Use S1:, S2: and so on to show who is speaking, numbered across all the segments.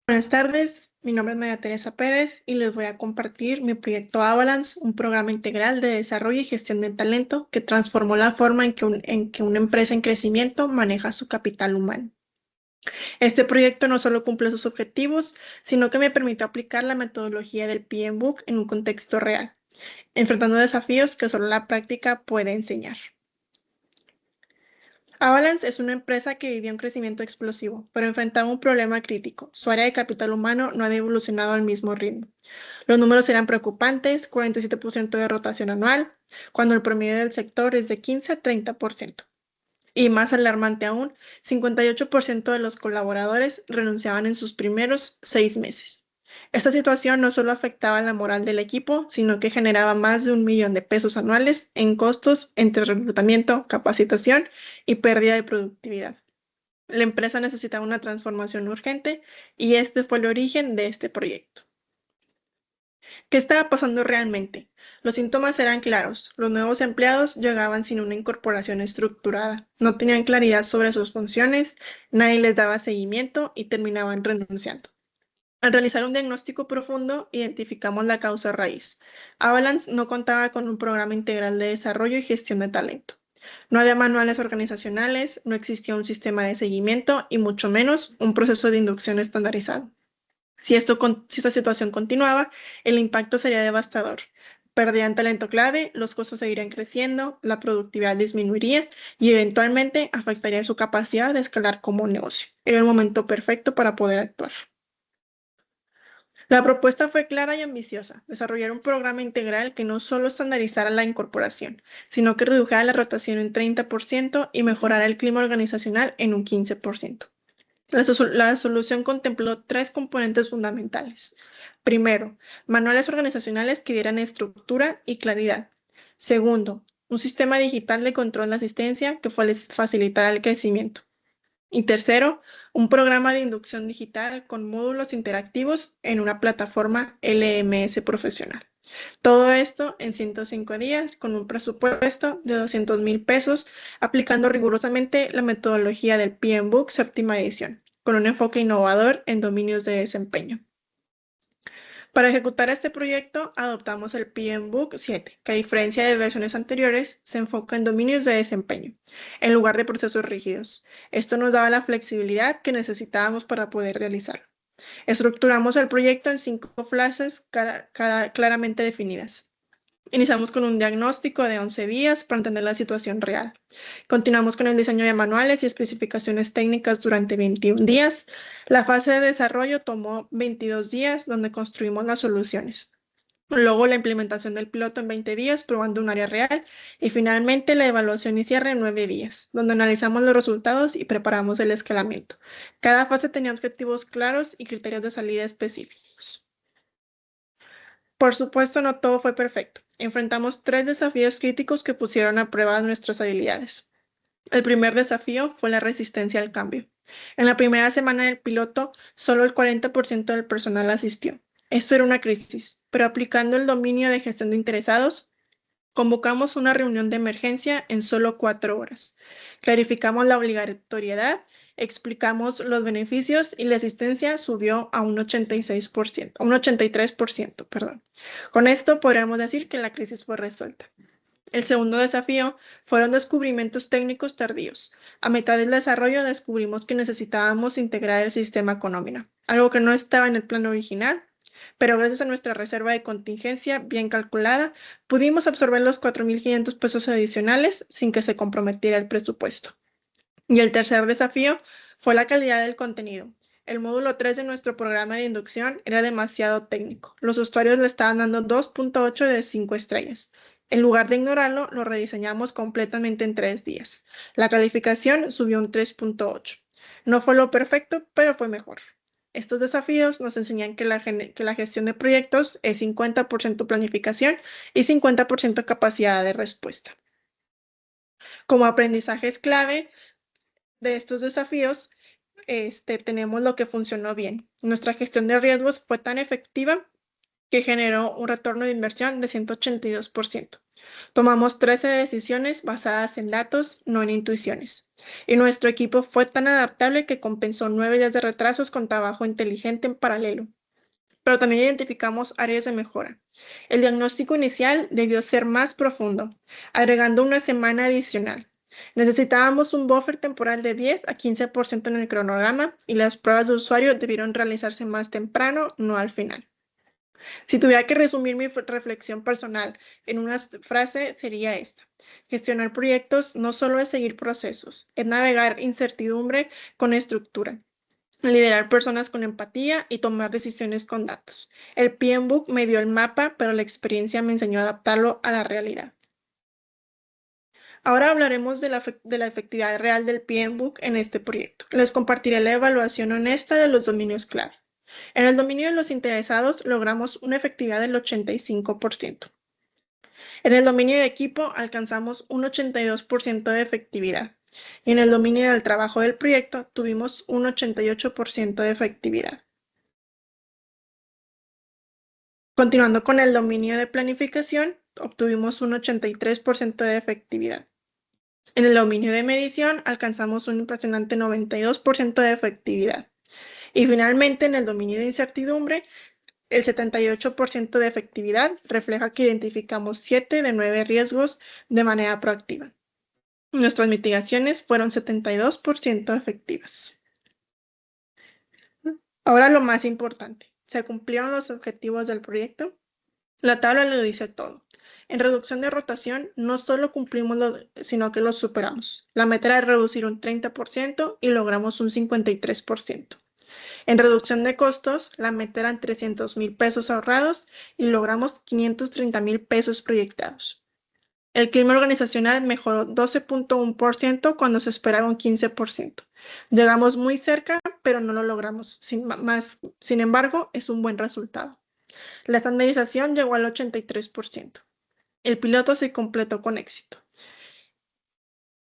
S1: Buenas tardes, mi nombre es María Teresa Pérez y les voy a compartir mi proyecto Avalanche, un programa integral de desarrollo y gestión de talento que transformó la forma en que una empresa en crecimiento maneja su capital humano. Este proyecto no solo cumple sus objetivos, sino que me permitió aplicar la metodología del PMBOK en un contexto real, enfrentando desafíos que solo la práctica puede enseñar. Avalanche es una empresa que vivía un crecimiento explosivo, pero enfrentaba un problema crítico. Su área de capital humano no había evolucionado al mismo ritmo. Los números eran preocupantes, 47% de rotación anual, cuando el promedio del sector es de 15 a 30%. Y más alarmante aún, 58% de los colaboradores renunciaban en sus primeros 6 meses. Esta situación no solo afectaba la moral del equipo, sino que generaba más de 1 millón de pesos anuales en costos entre reclutamiento, capacitación y pérdida de productividad. La empresa necesitaba una transformación urgente y este fue el origen de este proyecto. ¿Qué estaba pasando realmente? Los síntomas eran claros. Los nuevos empleados llegaban sin una incorporación estructurada, no tenían claridad sobre sus funciones, nadie les daba seguimiento y terminaban renunciando. Al realizar un diagnóstico profundo, identificamos la causa raíz. Avalanche no contaba con un programa integral de desarrollo y gestión de talento. No había manuales organizacionales, no existía un sistema de seguimiento y mucho menos un proceso de inducción estandarizado. Si esta situación continuaba, el impacto sería devastador. Perderían talento clave, los costos seguirían creciendo, la productividad disminuiría y eventualmente afectaría su capacidad de escalar como negocio. Era el momento perfecto para poder actuar. La propuesta fue clara y ambiciosa: desarrollar un programa integral que no solo estandarizara la incorporación, sino que redujera la rotación en 30% y mejorara el clima organizacional en un 15%. La solución contempló tres componentes fundamentales. Primero, manuales organizacionales que dieran estructura y claridad. Segundo, un sistema digital de control de asistencia que facilitara el crecimiento. Y tercero, un programa de inducción digital con módulos interactivos en una plataforma LMS profesional. Todo esto en 105 días con un presupuesto de 200,000 pesos, aplicando rigurosamente la metodología del PMBOK séptima edición, con un enfoque innovador en dominios de desempeño. Para ejecutar este proyecto, adoptamos el PMBOK 7, que a diferencia de versiones anteriores, se enfoca en dominios de desempeño, en lugar de procesos rígidos. Esto nos daba la flexibilidad que necesitábamos para poder realizarlo. Estructuramos el proyecto en 5 fases claramente definidas. Iniciamos con un diagnóstico de 11 días para entender la situación real. Continuamos con el diseño de manuales y especificaciones técnicas durante 21 días. La fase de desarrollo tomó 22 días, donde construimos las soluciones. Luego la implementación del piloto en 20 días, probando un área real. Y finalmente la evaluación y cierre en 9 días, donde analizamos los resultados y preparamos el escalamiento. Cada fase tenía objetivos claros y criterios de salida específicos. Por supuesto, no todo fue perfecto. Enfrentamos 3 desafíos críticos que pusieron a prueba nuestras habilidades. El primer desafío fue la resistencia al cambio. En la primera semana del piloto, solo el 40% del personal asistió. Esto era una crisis, pero aplicando el dominio de gestión de interesados, convocamos una reunión de emergencia en solo 4 horas. Clarificamos la obligatoriedad, explicamos los beneficios y la asistencia subió a un 86%, a un 83%, perdón. Con esto podríamos decir que la crisis fue resuelta. El segundo desafío fueron descubrimientos técnicos tardíos. A mitad del desarrollo descubrimos que necesitábamos integrar el sistema con nómina, algo que no estaba en el plan original, pero gracias a nuestra reserva de contingencia bien calculada, pudimos absorber los 4,500 pesos adicionales sin que se comprometiera el presupuesto. Y el tercer desafío fue la calidad del contenido. El módulo 3 de nuestro programa de inducción era demasiado técnico. Los usuarios le estaban dando 2.8 de 5 estrellas. En lugar de ignorarlo, lo rediseñamos completamente en 3 días. La calificación subió un 3.8. No fue lo perfecto, pero fue mejor. Estos desafíos nos enseñan que la gestión de proyectos es 50% planificación y 50% capacidad de respuesta. Como aprendizajes clave de estos desafíos, tenemos lo que funcionó bien. Nuestra gestión de riesgos fue tan efectiva que generó un retorno de inversión de 182%. Tomamos 13 decisiones basadas en datos, no en intuiciones. Y nuestro equipo fue tan adaptable que compensó 9 días de retrasos con trabajo inteligente en paralelo. Pero también identificamos áreas de mejora. El diagnóstico inicial debió ser más profundo, agregando una semana adicional. Necesitábamos un buffer temporal de 10 a 15% en el cronograma y las pruebas de usuario debieron realizarse más temprano, no al final. Si tuviera que resumir mi reflexión personal en una frase, sería esta. Gestionar proyectos no solo es seguir procesos, es navegar incertidumbre con estructura, liderar personas con empatía y tomar decisiones con datos. El PMBOK me dio el mapa, pero la experiencia me enseñó a adaptarlo a la realidad. Ahora hablaremos de la efectividad real del PMBOK en este proyecto. Les compartiré la evaluación honesta de los dominios clave. En el dominio de los interesados logramos una efectividad del 85%. En el dominio de equipo alcanzamos un 82% de efectividad. Y en el dominio del trabajo del proyecto tuvimos un 88% de efectividad. Continuando con el dominio de planificación, obtuvimos un 83% de efectividad. En el dominio de medición alcanzamos un impresionante 92% de efectividad. Y finalmente, en el dominio de incertidumbre, el 78% de efectividad refleja que identificamos 7 de 9 riesgos de manera proactiva. Nuestras mitigaciones fueron 72% efectivas. Ahora lo más importante, ¿se cumplieron los objetivos del proyecto? La tabla lo dice todo. En reducción de rotación, no solo cumplimos, sino que lo superamos. La meta era reducir un 30% y logramos un 53%. En reducción de costos, la meta eran 300,000 pesos ahorrados y logramos 530,000 pesos proyectados. El clima organizacional mejoró 12.1% cuando se esperaba un 15%. Llegamos muy cerca, pero no lo logramos. Sin embargo, es un buen resultado. La estandarización llegó al 83%. El piloto se completó con éxito.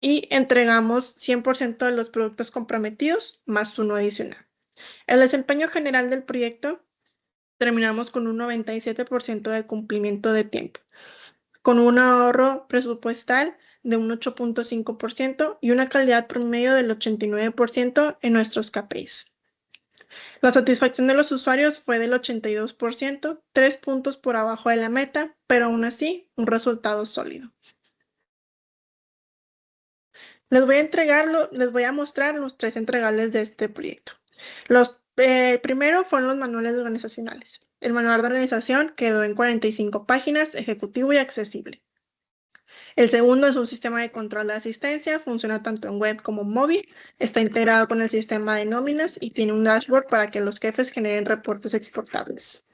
S1: Y entregamos 100% de los productos comprometidos, más uno adicional. El desempeño general del proyecto terminamos con un 97% de cumplimiento de tiempo, con un ahorro presupuestal de un 8.5% y una calidad promedio del 89% en nuestros KPIs. La satisfacción de los usuarios fue del 82%, 3 puntos por abajo de la meta, pero aún así un resultado sólido. Les voy a mostrar los 3 entregables de este proyecto. Primero fueron los manuales organizacionales. El manual de organización quedó en 45 páginas, ejecutivo y accesible. El segundo es un sistema de control de asistencia, funciona tanto en web como móvil, está integrado con el sistema de nóminas y tiene un dashboard para que los jefes generen reportes exportables.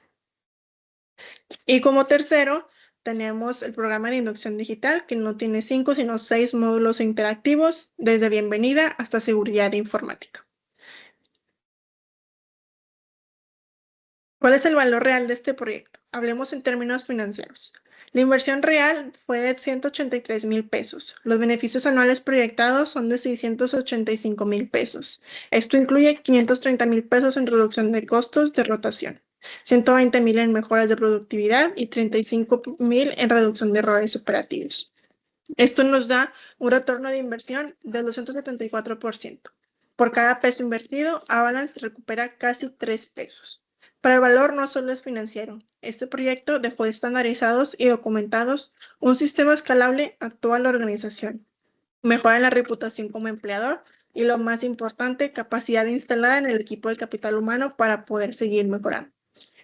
S1: Y como tercero, tenemos el programa de inducción digital, que no tiene 5, sino 6 módulos interactivos, desde bienvenida hasta seguridad informática. ¿Cuál es el valor real de este proyecto? Hablemos en términos financieros. La inversión real fue de 183,000 pesos. Los beneficios anuales proyectados son de 685,000 pesos. Esto incluye 530,000 pesos en reducción de costos de rotación, 120,000 en mejoras de productividad y 35,000 en reducción de errores operativos. Esto nos da un retorno de inversión del 274%. Por cada peso invertido, Avalanche recupera casi 3 pesos. Pero el valor no solo es financiero. Este proyecto dejó estandarizados y documentados un sistema escalable a toda la organización. Mejora la reputación como empleador y, lo más importante, capacidad instalada en el equipo de capital humano para poder seguir mejorando.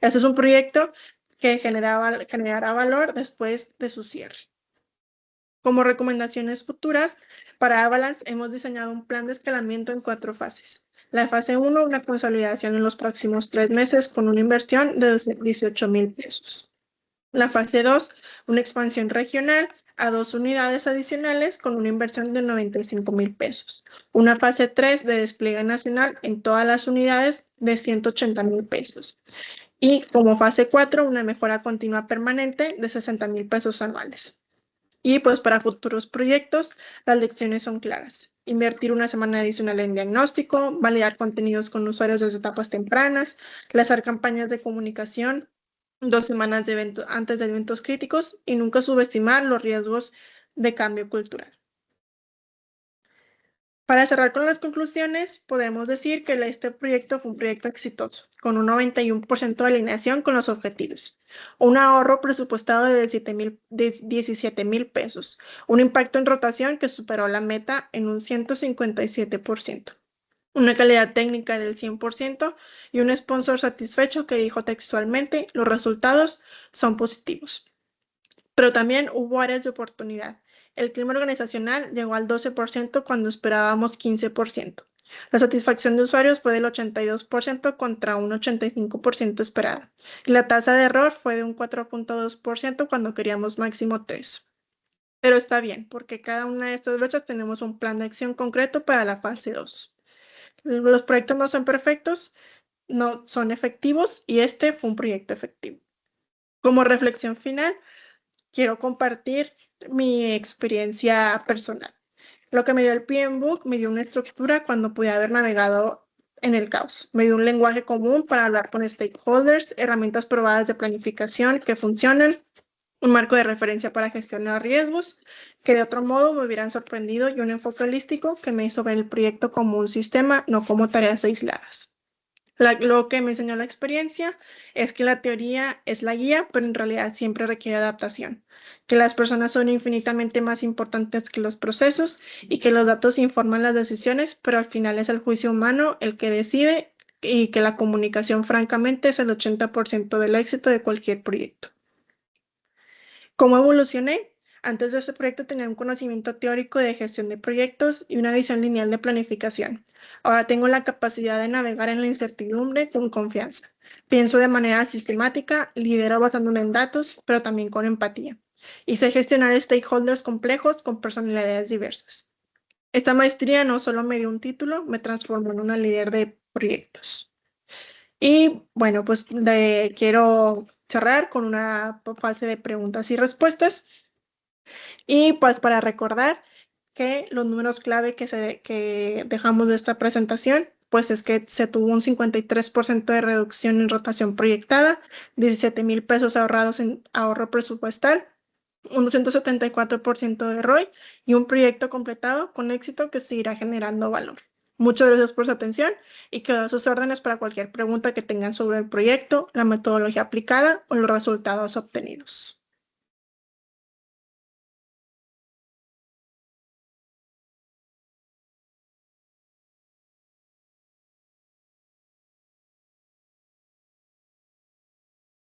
S1: Este es un proyecto que generará valor después de su cierre. Como recomendaciones futuras, para Avalanche hemos diseñado un plan de escalamiento en 4 fases. La fase 1, una consolidación en los próximos 3 meses con una inversión de 18,000 pesos. La fase 2, una expansión regional a 2 unidades adicionales con una inversión de 95,000 pesos. Una fase 3 de despliegue nacional en todas las unidades de 180,000 pesos. Y como fase 4, una mejora continua permanente de 60,000 pesos anuales. Y pues para futuros proyectos, las lecciones son claras. Invertir una semana adicional en diagnóstico, validar contenidos con usuarios desde etapas tempranas, lanzar campañas de comunicación 2 semanas antes de eventos críticos y nunca subestimar los riesgos de cambio cultural. Para cerrar con las conclusiones, podemos decir que este proyecto fue un proyecto exitoso, con un 91% de alineación con los objetivos, un ahorro presupuestado de 17,000 pesos, un impacto en rotación que superó la meta en un 157%, una calidad técnica del 100% y un sponsor satisfecho que dijo textualmente: los resultados son positivos. Pero también hubo áreas de oportunidad. El clima organizacional llegó al 12% cuando esperábamos 15%. La satisfacción de usuarios fue del 82% contra un 85% esperada. Y la tasa de error fue de un 4,2% cuando queríamos máximo 3%. Pero está bien, porque cada una de estas brechas tenemos un plan de acción concreto para la fase 2. Los proyectos no son perfectos, no son efectivos y este fue un proyecto efectivo. Como reflexión final, quiero compartir mi experiencia personal. Lo que me dio el PMBOK me dio una estructura cuando pude haber navegado en el caos. Me dio un lenguaje común para hablar con stakeholders, herramientas probadas de planificación que funcionan, un marco de referencia para gestionar riesgos que de otro modo me hubieran sorprendido y un enfoque holístico que me hizo ver el proyecto como un sistema, no como tareas aisladas. Lo que me enseñó la experiencia es que la teoría es la guía, pero en realidad siempre requiere adaptación, que las personas son infinitamente más importantes que los procesos y que los datos informan las decisiones, pero al final es el juicio humano el que decide y que la comunicación francamente es el 80% del éxito de cualquier proyecto. ¿Cómo evolucioné? Antes de este proyecto tenía un conocimiento teórico de gestión de proyectos y una visión lineal de planificación. Ahora tengo la capacidad de navegar en la incertidumbre con confianza. Pienso de manera sistemática, lidero basándome en datos, pero también con empatía. Y sé gestionar stakeholders complejos con personalidades diversas. Esta maestría no solo me dio un título, me transformó en una líder de proyectos. Y bueno, pues quiero cerrar con una fase de preguntas y respuestas. Y pues para recordar que los números clave que dejamos de esta presentación, pues es que se tuvo un 53% de reducción en rotación proyectada, 17,000 pesos ahorrados en ahorro presupuestal, un 174% de ROI y un proyecto completado con éxito que seguirá generando valor. Muchas gracias por su atención y quedo a sus órdenes para cualquier pregunta que tengan sobre el proyecto, la metodología aplicada o los resultados obtenidos.